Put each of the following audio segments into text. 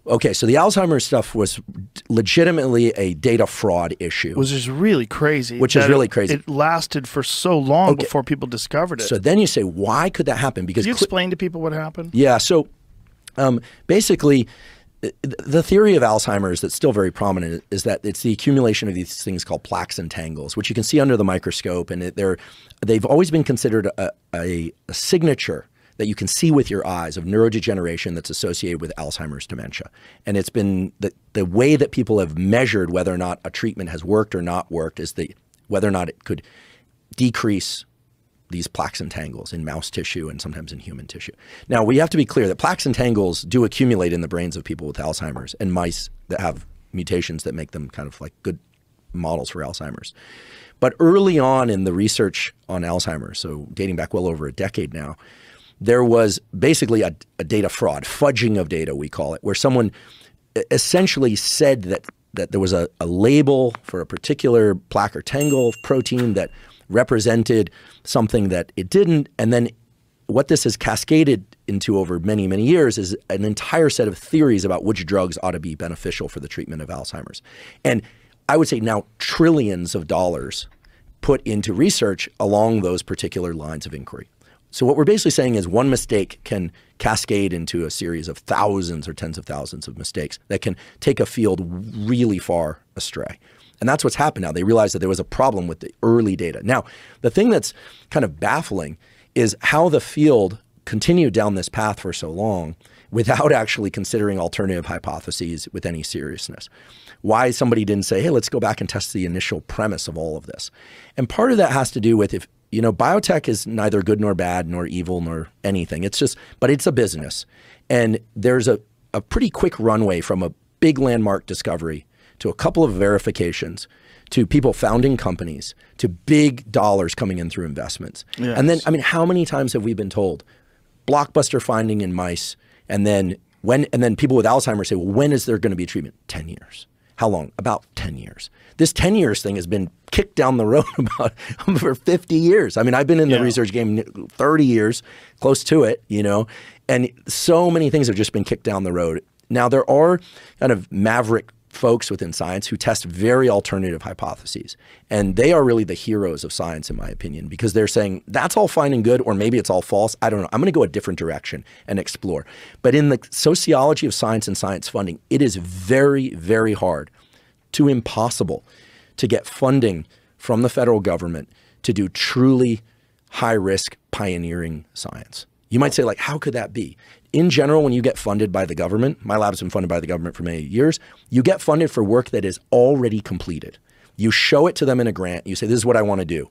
Okay, so the Alzheimer's stuff was legitimately a data fraud issue. Which is really crazy. Which is really crazy. It lasted for so long before people discovered it. So then you say, why could that happen? Because Can you explain to people what happened? Yeah, so basically, the theory of Alzheimer's that's still very prominent is that it's the accumulation of these things called plaques and tangles, which you can see under the microscope, and they've always been considered a signature that you can see with your eyes of neurodegeneration that's associated with Alzheimer's dementia. And it's been the way that people have measured whether or not a treatment has worked or not worked is whether or not it could decrease these plaques and tangles in mouse tissue and sometimes in human tissue. Now, we have to be clear that plaques and tangles do accumulate in the brains of people with Alzheimer's and mice that have mutations that make them kind of like good models for Alzheimer's. But early on in the research on Alzheimer's, so dating back well over a decade now, there was basically a data fraud, fudging of data, we call it, where someone essentially said that there was a label for a particular plaque or tangle protein that represented something that it didn't. And then what this has cascaded into over many, many years is an entire set of theories about which drugs ought to be beneficial for the treatment of Alzheimer's. And I would say now trillions of dollars put into research along those particular lines of inquiry. So what we're basically saying is one mistake can cascade into a series of thousands or tens of thousands of mistakes that can take a field really far astray. And that's what's happened now. They realized that there was a problem with the early data. Now, the thing that's kind of baffling is how the field continued down this path for so long without actually considering alternative hypotheses with any seriousness. Why somebody didn't say, hey, let's go back and test the initial premise of all of this. And part of that has to do with biotech is neither good nor bad nor evil nor anything. It's just, but it's a business. And there's a pretty quick runway from a big landmark discovery to a couple of verifications to people founding companies to big dollars coming in through investments. Yes. And then, I mean, how many times have we been told blockbuster finding in mice and then people with Alzheimer's say, well, when is there going to be treatment? 10 years. How long? About 10 years. This 10 years thing has been kicked down the road about for 50 years. I mean, I've been in the research game 30 years, close to it, and so many things have just been kicked down the road. Now, there are kind of maverick folks within science who test very alternative hypotheses. And they are really the heroes of science, in my opinion, because they're saying that's all fine and good, or maybe it's all false. I don't know. I'm going to go a different direction and explore. But in the sociology of science and science funding, it is very, very hard to impossible to get funding from the federal government to do truly high-risk pioneering science. You might say, like, how could that be? In general, when you get funded by the government, my lab's been funded by the government for many years, you get funded for work that is already completed. You show it to them in a grant. You say, this is what I want to do.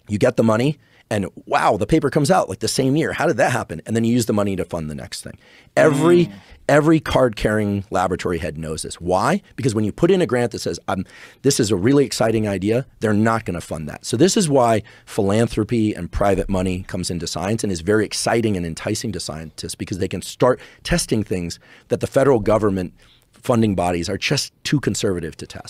You get the money, and wow, the paper comes out like the same year. How did that happen? And then you use the money to fund the next thing. Every card-carrying laboratory head knows this. Why? Because when you put in a grant that says, this is a really exciting idea, they're not going to fund that. So this is why philanthropy and private money comes into science and is very exciting and enticing to scientists, because they can start testing things that the federal government funding bodies are just too conservative to test.